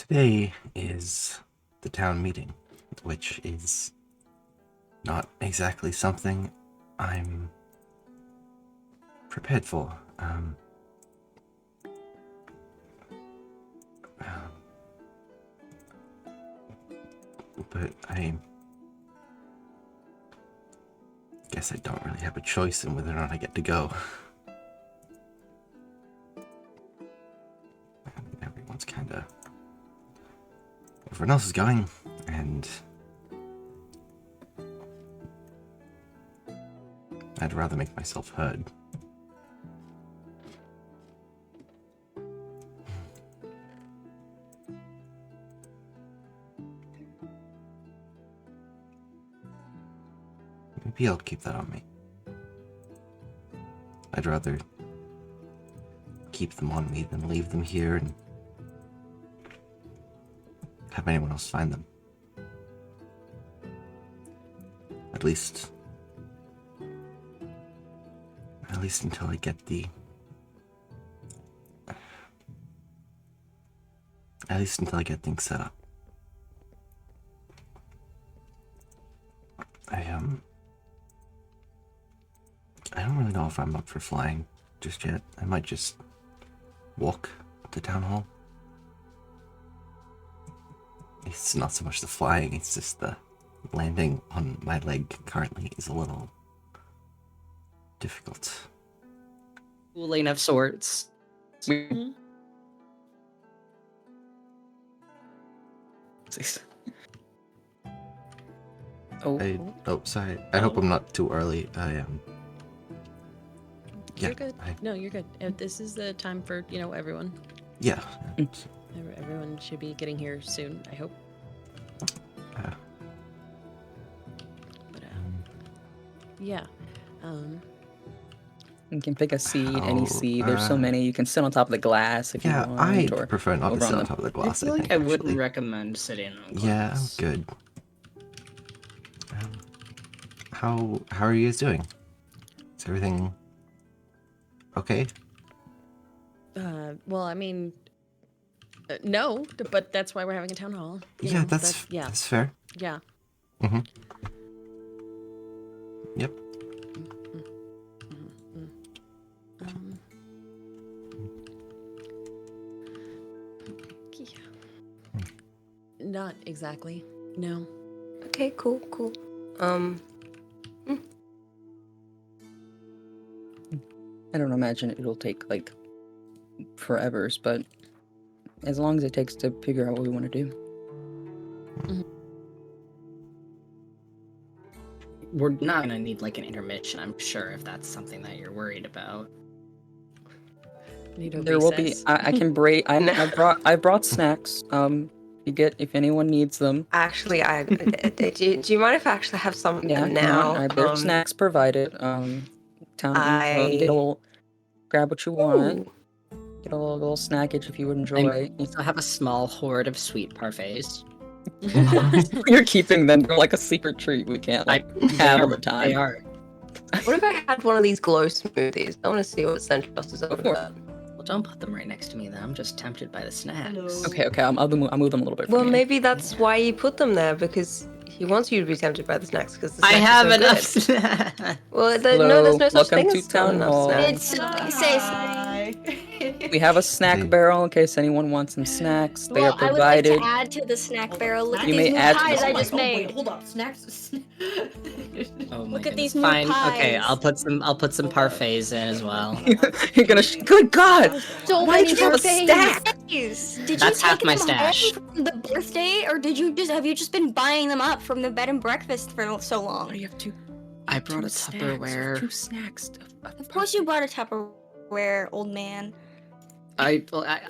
Today is the town meeting, which is not exactly something I'm prepared for. But I guess I don't really have a choice in whether or not I get to go. Everyone's kinda... Everyone else is going, and I'd rather make myself heard. Maybe I'll keep that on me. I'd rather keep them on me than leave them here and have anyone else find them. At least until I get things set up. I don't really know if I'm up for flying just yet. I might just walk to town hall. It's not so much the flying, it's just the landing on my leg currently is a little difficult. Lane of sorts. Mm-hmm. Sorry. I hope I'm not too early. You're good. No, you're good. This is the time for, everyone. Yeah. Everyone should be getting here soon, I hope. Yeah. You can pick a seat, any seat. There's so many. You can sit on top of the glass if you want. I prefer not to sit on top of the glass. I feel like I wouldn't recommend sitting on glass. Yeah, I'm good. How are you guys doing? Is everything okay? Well, I mean, no, but that's why we're having a town hall. That's fair. Yeah. Mm-hmm. Yep. Not exactly. No. Okay, cool. I don't imagine it'll take like forevers, but as long as it takes to figure out what we want to do. Mm-hmm. We're not gonna need like an intermission, I'm sure, if that's something that you're worried about. There will be. I can break. I brought snacks. If anyone needs them. Actually, do you mind if I actually have some now? There's snacks provided. Grab what you want. Get a little snackage if you enjoy. I still have a small hoard of sweet parfaits. You're keeping them. They're like a secret treat. We can't have all the time. They are. What if I had one of these glow smoothies? I want to see what Central is over there. Well, don't put them right next to me then. I'm just tempted by the snacks. Okay. I'll move them a little bit. Well, maybe that's why you put them there, because he wants you to be tempted by the snacks, because the I snacks have are so enough good. snacks. Well, there's no such thing as town hall. enough We have a snack barrel in case anyone wants some snacks. They are provided. I would like to add to the snack barrel. Look at these new pies I just made. Wait, hold up, snacks. Oh my Look at goodness. these new Fine. pies. Okay, I'll put some parfaits in as well. You're gonna. Good God! So Why'd many you have a parfaits. stack? Did That's you half take my them stash. home from the birthday, or have you just been buying them up from the bed and breakfast for so long? You have two. I brought a Tupperware. Two snacks. Of course you bought a Tupperware, old man.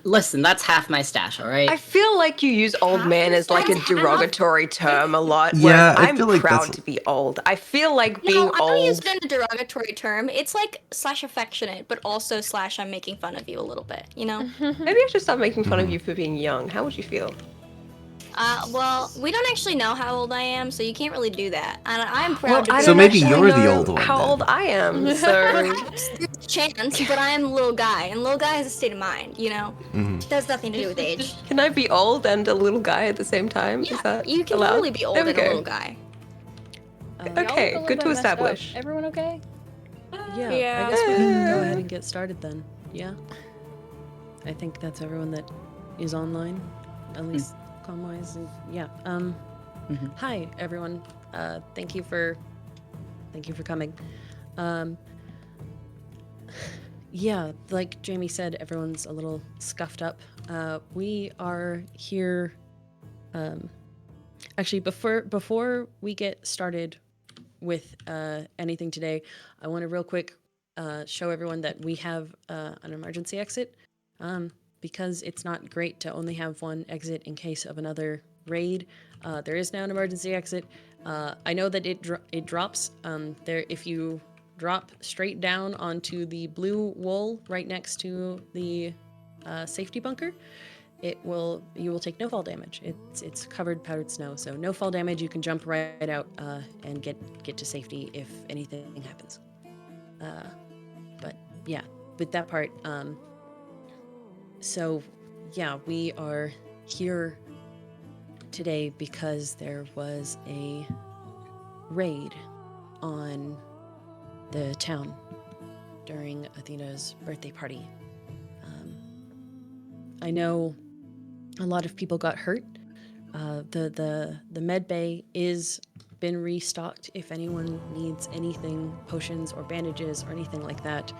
Listen, that's half my stash, alright? I feel like you use old man as like a derogatory term a lot. Yeah, I I'm feel like proud that's- to be old. I feel like being No, I don't use old. it in a derogatory term. It's like / affectionate, but also / I'm making fun of you a little bit, you know? Maybe I should stop making fun of you for being young. How would you feel? Well, we don't actually know how old I am, so you can't really do that. And I'm proud to be So maybe actually you're the know old one, How then. old I am, so chance, but I am a little guy, and little guy has a state of mind, you know? Mhm. It has nothing to do with age. Can I be old and a little guy at the same time? Is Yeah, that you can allowed? totally be old There we and a go. little guy. Y'all Okay, look a little good bit to messed up. establish. Everyone okay? Yeah, Yeah. I guess we can go ahead and get started then. Yeah. I think that's everyone that is online, at least comm-wise. And yeah. Mhm. Hi everyone. Thank you for coming. Yeah, like Jamie said, everyone's a little scuffed up. We are here. Actually, before we get started with anything today, I want to real quick show everyone that we have an emergency exit, because it's not great to only have one exit in case of another raid. There is now an emergency exit. I know that it drops there if you drop straight down onto the blue wool right next to the safety bunker. You will take no fall damage. It's covered powdered snow, so no fall damage. You can jump right out and get to safety if anything happens. But yeah, with that part, so yeah, we are here today because there was a raid on the town during Athena's birthday party. I know a lot of people got hurt. The med bay is been restocked if anyone needs anything, potions or bandages or anything like that.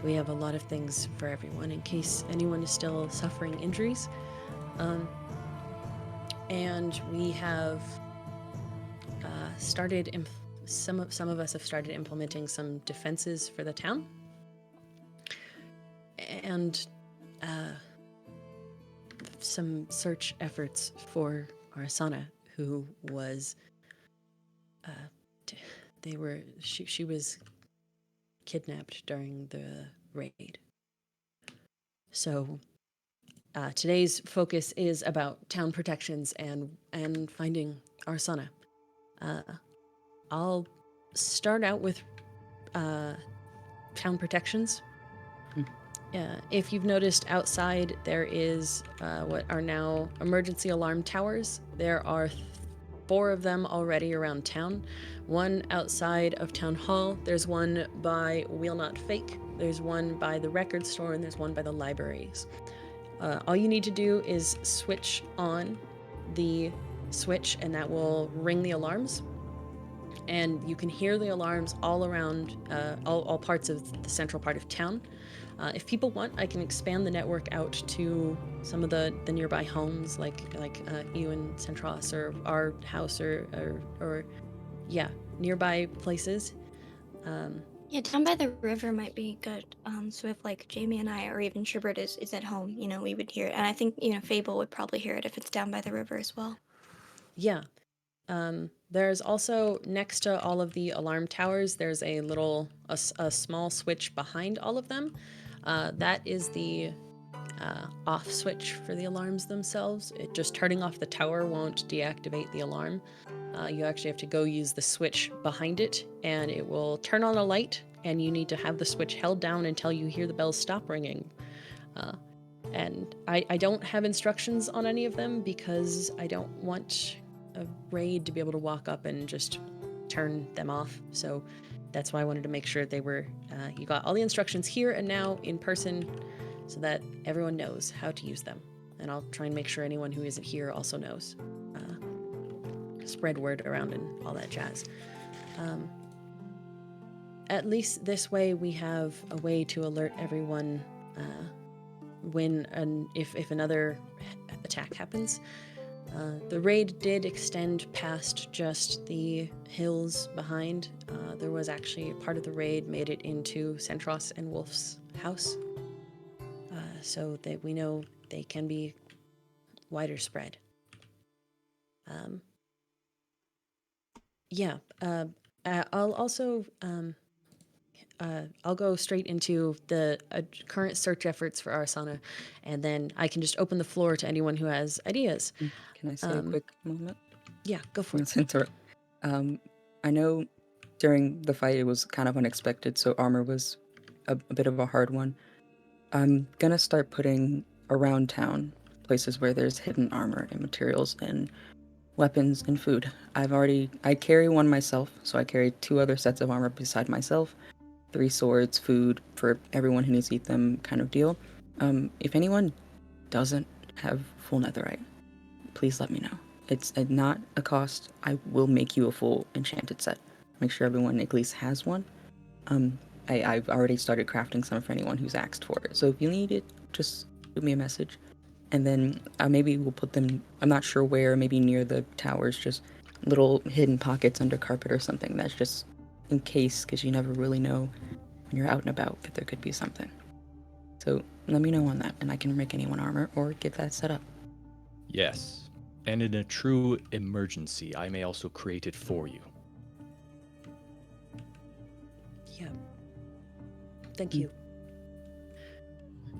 We have a lot of things for everyone in case anyone is still suffering injuries. And we have started some of us have started implementing some defenses for the town. And some search efforts for Arisana, who was she was kidnapped during the raid. So today's focus is about town protections and finding Arisana. I'll start out with town protections. If you've noticed outside, there is what are now emergency alarm towers. There are 4 of them already around town. One outside of Town Hall. There's one by Wheel Not Fake. There's one by the record store, and there's one by the libraries. All you need to do is switch on the switch, and that will ring the alarms. And you can hear the alarms all around, all parts of the central part of town. If people want, I can expand the network out to some of the nearby homes, like you and Centros, or our house, or yeah, nearby places. Yeah, down by the river might be good. So if like Jamie and I, or even Shubert is at home, you know, we would hear it. And I think, you know, Fable would probably hear it if it's down by the river as well. Yeah. There's also, next to all of the alarm towers, there's a small switch behind all of them. That is the off switch for the alarms themselves. Just turning off the tower won't deactivate the alarm. You actually have to go use the switch behind it, and it will turn on a light, and you need to have the switch held down until you hear the bells stop ringing. And I don't have instructions on any of them because I don't want a raid to be able to walk up and just turn them off. So that's why I wanted to make sure they were, you got all the instructions here and now in person so that everyone knows how to use them. And I'll try and make sure anyone who isn't here also knows. Spread word around and all that jazz. At least this way we have a way to alert everyone if another attack happens. The raid did extend past just the hills behind. There was actually part of the raid made it into Centros and Wolf's house, so that we know they can be wider spread. I'll also I'll go straight into the current search efforts for Arisana, and then I can just open the floor to anyone who has ideas. Can I say a quick moment? Yeah, go for it. Let's interrupt. I know during the fight, it was kind of unexpected, so armor was a bit of a hard one. I'm gonna start putting around town places where there's hidden armor and materials and weapons and food. I carry one myself, so I carry 2 other sets of armor beside myself. 3 swords, food for everyone who needs to eat them, kind of deal. If anyone doesn't have full netherite, please let me know. It's not a cost. I will make you a full enchanted set. Make sure everyone at least has one. I've already started crafting some for anyone who's asked for it. So if you need it, just give me a message. And then maybe we'll put them, I'm not sure where, maybe near the towers, just little hidden pockets under carpet or something. That's just in case, because you never really know when you're out and about that there could be something. So let me know on that, and I can make anyone armor or get that set up. Yes. And in a true emergency, I may also create it for you. Yeah. Thank you.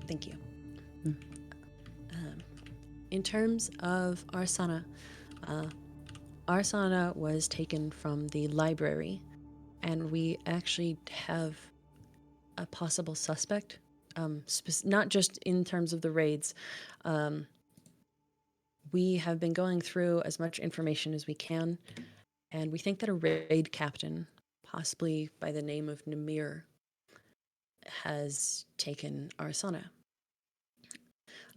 Thank you. In terms of Arisana, Arisana was taken from the library, and we actually have a possible suspect, not just in terms of the raids. We have been going through as much information as we can, and we think that a raid captain, possibly by the name of Namir, has taken Arisana.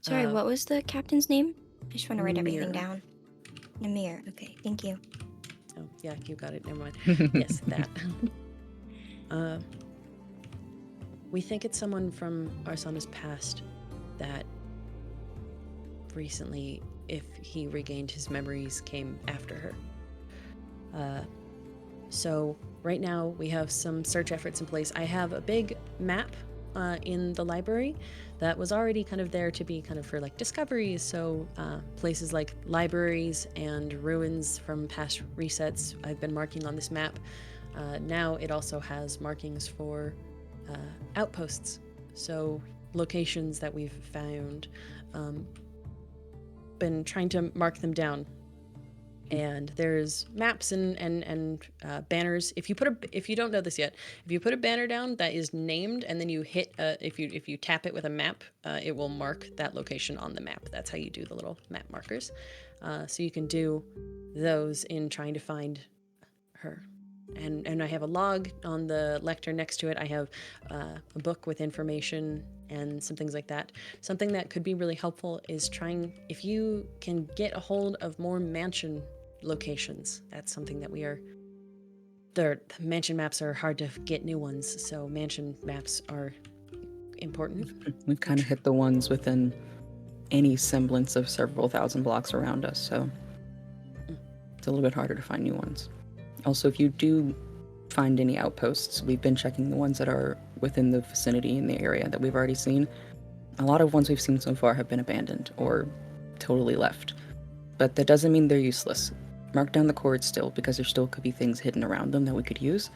Sorry, what was the captain's name? I just want to write everything Namir. down. Namir. Okay, thank you. Oh, yeah, you got it. Never mind. Yes, that. We think it's someone from Arisana's past that recently, if he regained his memories, came after her. So right now we have some search efforts in place. I have a big map in the library that was already kind of there to be kind of for like discoveries. So places like libraries and ruins from past resets, I've been marking on this map. Now it also has markings for outposts. So locations that we've found, been trying to mark them down. And there's maps and banners. If you don't know this yet, if you put a banner down that is named and then you hit if you tap it with a map, it will mark that location on the map. That's how you do the little map markers. So you can do those in trying to find her. And I have a log on the lectern next to it. I have a book with information and some things like that. Something that could be really helpful is if you can get a hold of more mansion locations. That's something that the mansion maps are hard to get new ones, so mansion maps are important. We've kind of hit the ones within any semblance of several thousand blocks around us, so it's a little bit harder to find new ones. Also, if you do find any outposts, we've been checking the ones that are within the vicinity in the area that we've already seen. A lot of ones we've seen so far have been abandoned or totally left. But that doesn't mean they're useless. Mark down the cords still, because there still could be things hidden around them that we could use,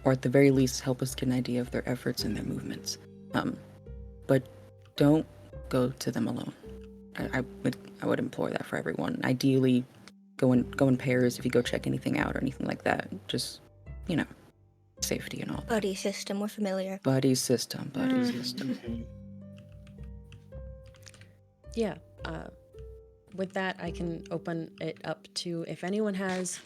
or at the very least help us get an idea of their efforts and their movements. But don't go to them alone. I would implore that for everyone. Ideally, go in pairs if you go check anything out or anything like that. Just, safety and all. Buddy system, we're familiar. Buddy system. Yeah. With that, I can open it up to if anyone has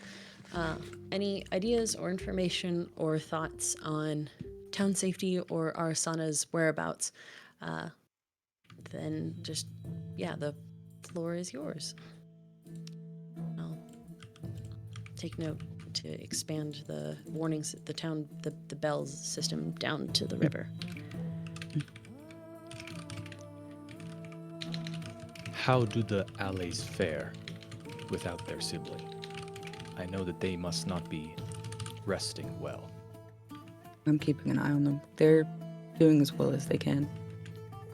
any ideas or information or thoughts on town safety or Arisana's whereabouts, then just, the floor is yours. I'll take note to expand the warnings, the bells system down to the river. How do the Allays fare without their sibling? I know that they must not be resting well. I'm keeping an eye on them. They're doing as well as they can.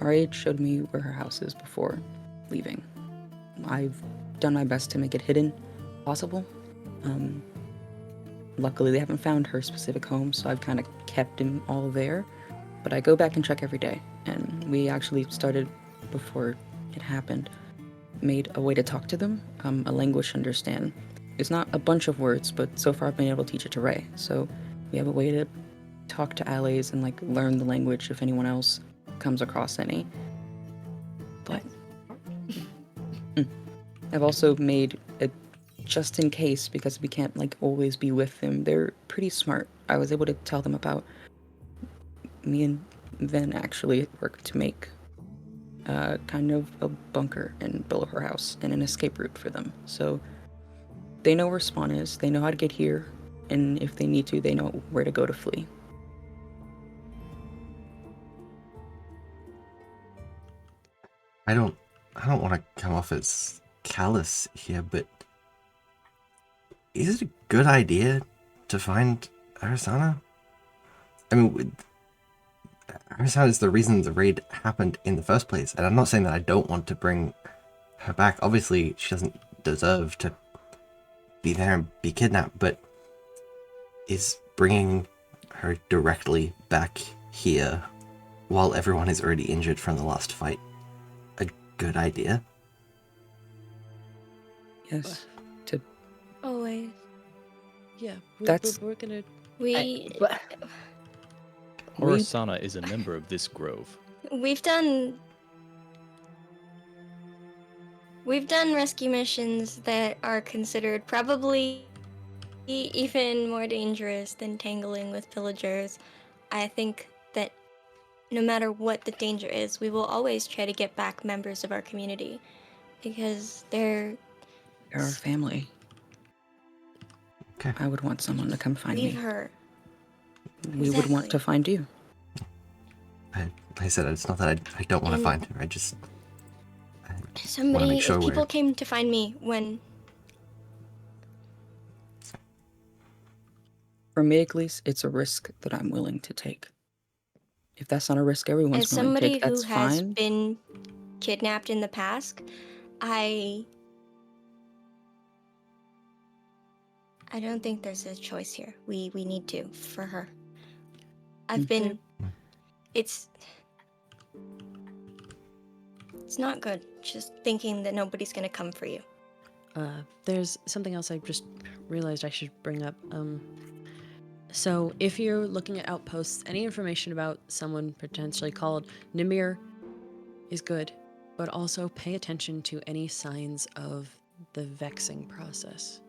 RH showed me where her house is before leaving. I've done my best to make it hidden possible. Luckily, they haven't found her specific home, so I've kind of kept them all there. But I go back and check every day, and we actually started before it happened, made a way to talk to them, a language to understand. It's not a bunch of words, but so far I've been able to teach it to Ray. So we have a way to talk to allies and like learn the language if anyone else comes across any. But I've also made a just in case, because we can't like always be with them. They're pretty smart. I was able to tell them about me and Ven actually worked to make kind of a bunker in below her house and an escape route for them. So they know where spawn is, they know how to get here, and if they need to, they know where to go to flee. I don't want to come off as callous here, but is it a good idea to find Arisana? I mean, Arisana is the reason the raid happened in the first place, and I'm not saying that I don't want to bring her back. Obviously, she doesn't deserve to be there and be kidnapped, but is bringing her directly back here while everyone is already injured from the last fight a good idea? Yes. Always. Yeah, That's- we're gonna. We Arisana is a member of this grove. we've done rescue missions that are considered probably even more dangerous than tangling with pillagers. I think that no matter what the danger is, we will always try to get back members of our community because they're our family. Okay. I would want someone to come find leave me. her. We would want Exactly. to find you. Like I said, it's not that I don't want to And- find her. I just wanna Somebody, make sure if people we're- came to find me when For me, at least, it's a risk that I'm willing to take. If that's not a risk everyone's as willing to somebody take, who that's has fine. been kidnapped in the past, I don't think there's a choice here. We need to for her. I've been it's not good just thinking that nobody's going to come for you. There's something else I just realized I should bring up. So if you're looking at outposts, any information about someone potentially called Nimir is good, but also pay attention to any signs of the vexing process.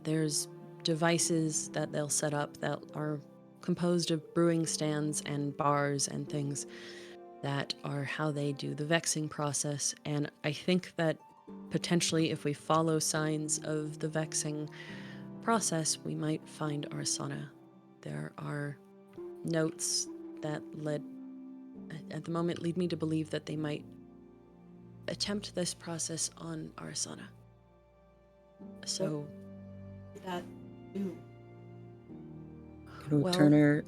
There's devices that they'll set up that are composed of brewing stands and bars and things that are how they do the vexing process. And I think that potentially if we follow signs of the vexing process, we might find Arisana. There are notes that at the moment lead me to believe that they might attempt this process on Arisana. So that do? It would well- turn her.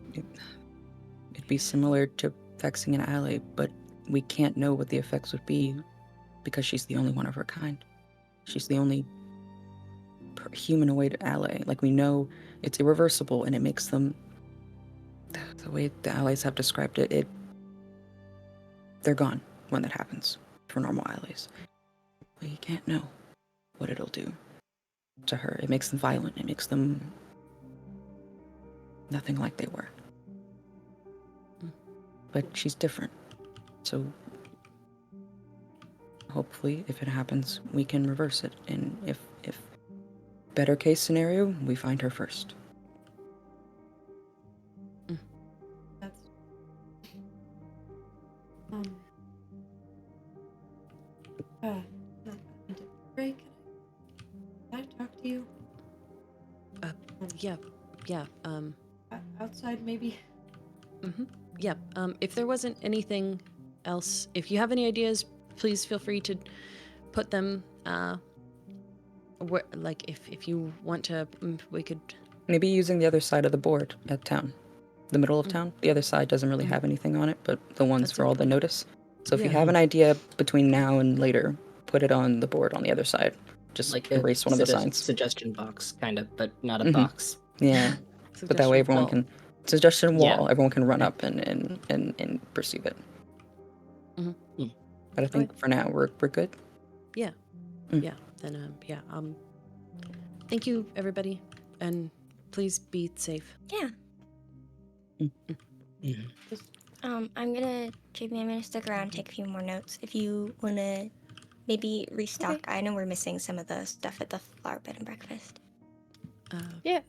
It'd be similar to vexing an ally, but we can't know what the effects would be because she's the only one of her kind. She's the only humanoid ally. Like, we know it's irreversible and it makes them. The way the allies have described it, they're gone when that happens for normal allies. We can't know what it'll do to her. It makes them violent. It makes them nothing like they were. But she's different. So hopefully, if it happens, we can reverse it. And if better case scenario, we find her first. That's Ray, can I talk to you? yeah, Outside, maybe? yeah. If there wasn't anything else, if you have any ideas, please feel free to put them. Like if you want to, we could. Maybe using the other side of the board at town. The middle of town. The other side doesn't really have anything on it, but the ones That's for all the notice. So if you Yeah. have an idea between now and later, put it on the board on the other side. Just Like a erase one of the signs. suggestion box, kind of, but not a Mhm. box. Yeah. But that way everyone can suggestion wall, Yeah. everyone can run up and perceive it. Mhm. Mm. But I think for now we're good. Yeah. Mm. Yeah. Then thank you everybody, and please be safe. Yeah. JB, I'm gonna stick around, take a few more notes. If you wanna maybe restock, Okay. I know we're missing some of the stuff at the flower bed and breakfast. Yeah.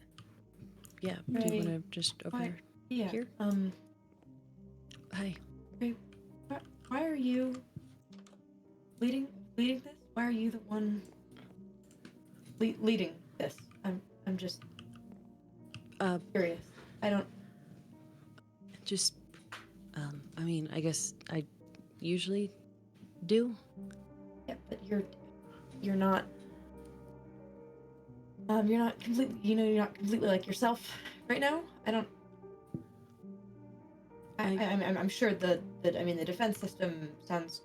Yeah. Do you Right. want to just over Yeah. here? Hi. Why are you leading this? Why are you the one leading this? I'm just curious. I don't. Just, I mean, I guess I usually do. Yeah, but you're not. You're not completely. You're not completely like yourself right now. I don't. I'm sure the defense system sounds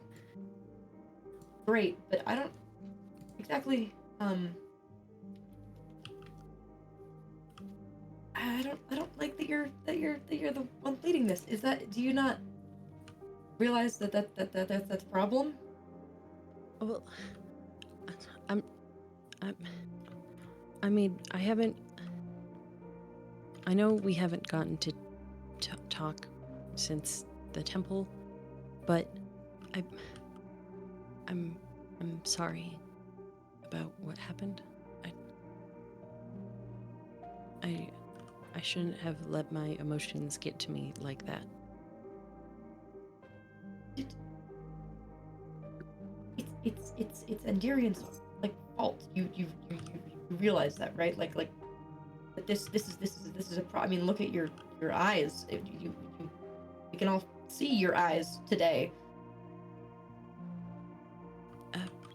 great, but I don't exactly. I don't like that you're the one leading this. Do you not realize that's a problem? Well, I mean, I know we haven't gotten to talk since the temple, but I'm sorry about what happened. I shouldn't have let my emotions get to me like that. It's Endirian's fault. You realize that, right? Like that this is a problem. I mean, look at your eyes. We can all see your eyes today.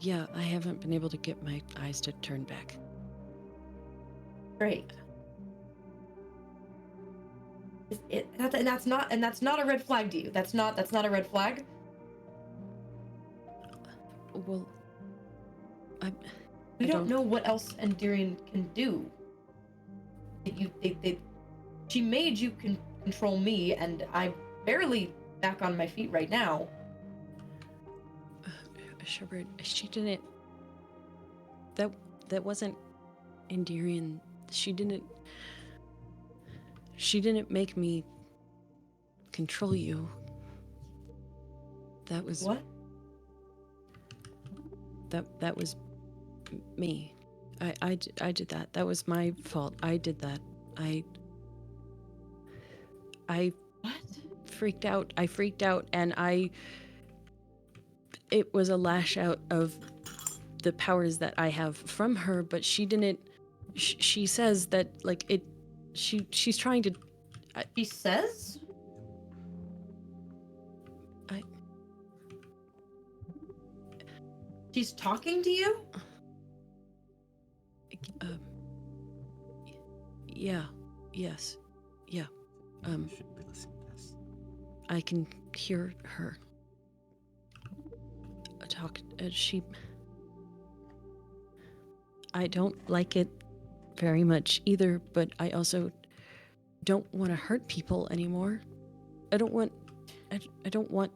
Yeah, I haven't been able to get my eyes to turn back. Great. That's not a red flag to you. That's not a red flag. Well, We don't know what else Endirian can do. She made you control me, and I'm barely back on my feet right now. Shepherd, she didn't. That wasn't Endirian. She didn't make me control you. That was what? That was me. I did that. That was my fault. I did that. I What? freaked out. And it was a lash out of the powers that I have from her, but she didn't. She says that she's trying to. She says? She's talking to you? Yeah. Yes. Yeah. You shouldn't be listening to this. I can hear her talk. I don't like it very much either, but I also don't want to hurt people anymore. I don't want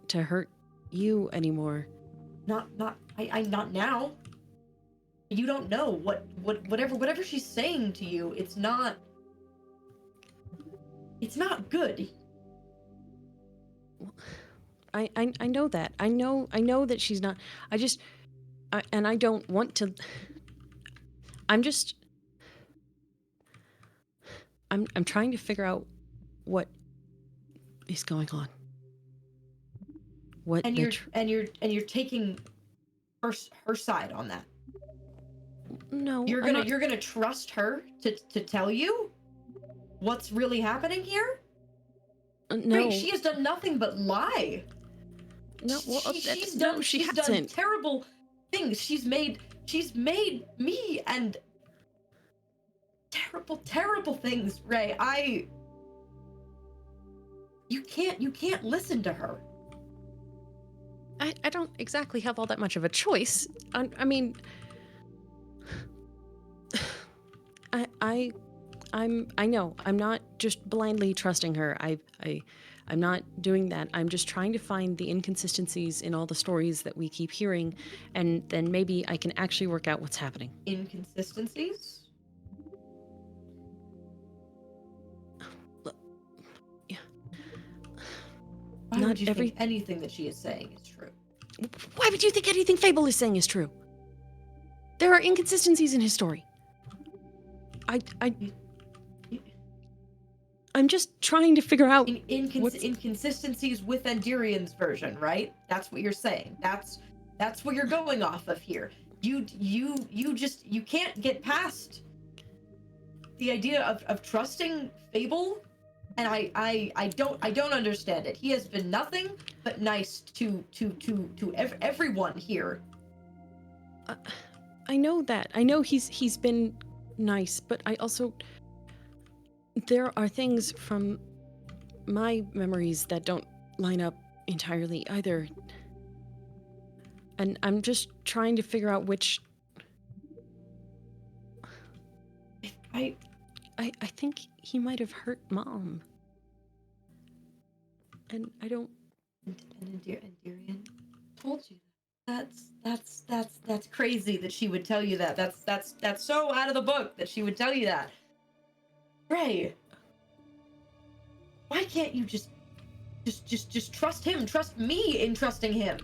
to hurt you anymore. Not now. You don't know whatever she's saying to you. It's not good. I know that. I know that she's not. And I don't want to. I'm trying to figure out what is going on. What and you're taking her side on that. No, you're gonna trust her to tell you what's really happening here? No, Right, she has done nothing but lie. No, well, she's no, she hasn't. done terrible things. She's made me and terrible things, Ray. You can't listen to her. I don't exactly have all that much of a choice. I mean, I know I'm not just blindly trusting her. I'm not doing that. I'm just trying to find the inconsistencies in all the stories that we keep hearing, and then maybe I can actually work out what's happening. Inconsistencies? Why Not would you every- think anything that she is saying is true? Why would you think anything Fable is saying is true? There are inconsistencies in his story. I'm just trying to figure out. Inconsistencies with Endirian's version, right? That's what you're saying. That's what you're going off of here. You can't get past the idea of trusting Fable, and I don't understand it. He has been nothing but nice to everyone here. I know that. I know he's been nice, but I also, there are things from my memories that don't line up entirely either. And I'm just trying to figure out which. I think he might have hurt Mom. And I don't. And Endirian told you that. That's crazy that she would tell you that. That's so out of the book that she would tell you that. Ray, why can't you just trust him? Trust me in trusting him.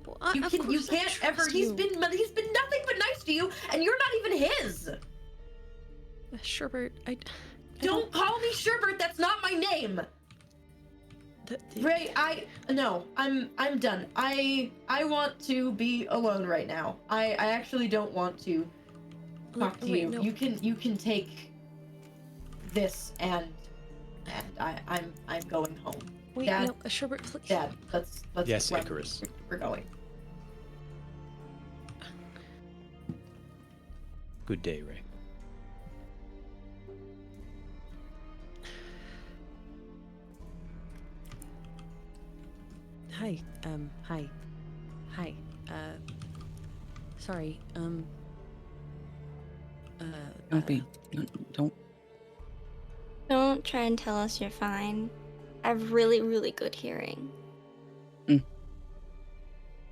Well, You can't ever. He's been nothing but nice to you, and you're not even his. Sherbert, I Don't call me Sherbert. That's not my name. Ray, I'm done. I want to be alone right now. I actually don't want to talk to you. No. You can take this and I'm going home. Wait, Dad, no, Sherbert, please. Dad, let's Yes, run. Icarus. We're going. Good day, Ray. Hi, hi, sorry, Don't try and tell us you're fine. I have really, really good hearing.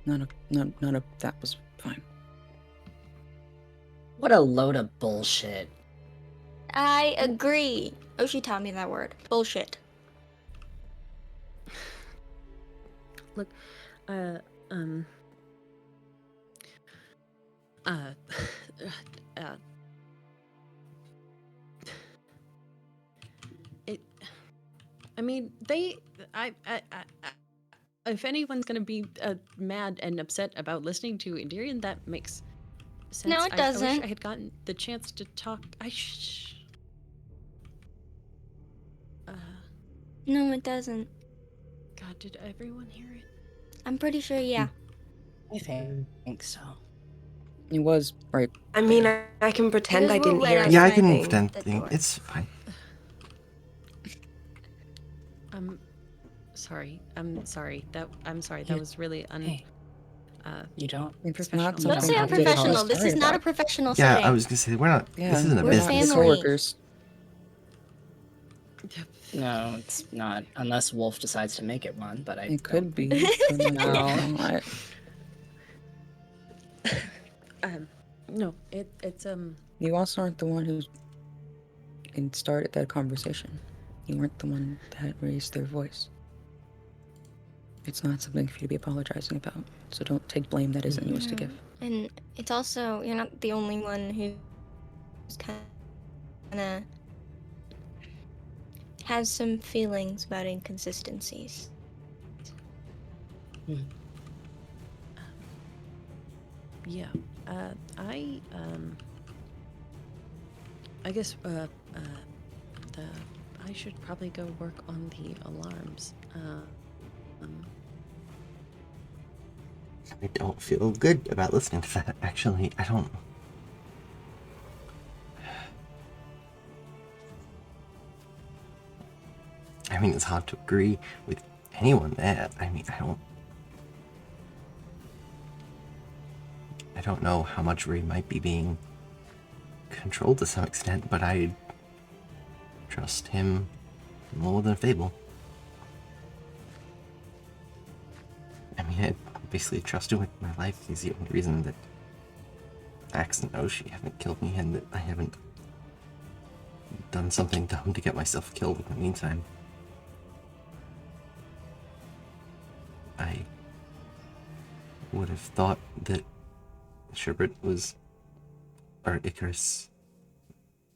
None of that was fine. What a load of bullshit. I agree. Oh, she taught me that word. Bullshit. Look, I mean, if anyone's gonna be mad and upset about listening to Endirian, that makes sense. No, it I doesn't. wish I had gotten the chance to talk. No, it doesn't. God, did everyone hear it? I'm pretty sure, yeah. I think so. It was right. I mean, I can pretend Because I didn't we're hear right Yeah, I outside can anything. pretend. the Thing. door. It's fine. Sorry. I'm sorry. That You- was really Hey, you don't. It's Professional. not Don't Don't something say I did unprofessional. cause This is sorry not a about. professional Yeah, setting. I was gonna say we're not. Yeah, This isn't a we're business. family. coworkers. No, it's not. Unless Wolf decides to make it one, but I It don't. could be. No. No, it's You also aren't the one who started that conversation. You weren't the one that raised their voice. It's not something for you to be apologizing about. So don't take blame that isn't yours to give. And it's also, you're not the only one who's kind of has some feelings about inconsistencies. yeah. I guess I should probably go work on the alarms. I don't feel good about listening to that. Actually, I don't. I mean, it's hard to agree with anyone there. I mean, I don't know how much Ray might be being controlled to some extent, but I trust him more than Fable. I mean, I basically trust him with my life. He's the only reason that Axe and Oshi haven't killed me, and that I haven't done something dumb to get myself killed in the meantime. would have thought that Sherbert was, or Icarus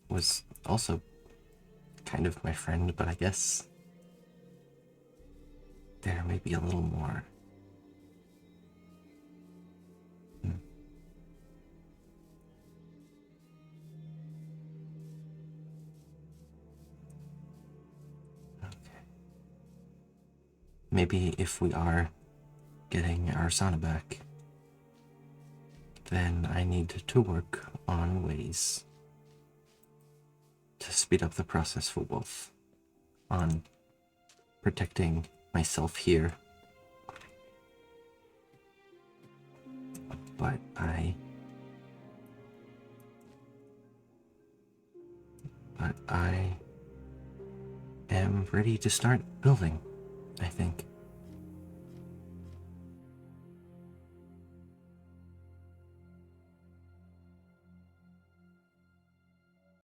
was also kind of my friend, but I guess there may be a little more. Okay. Maybe if we are getting Arisana back, then I need to work on ways to speed up the process for Wolf, on protecting myself here. But I am ready to start building, I think.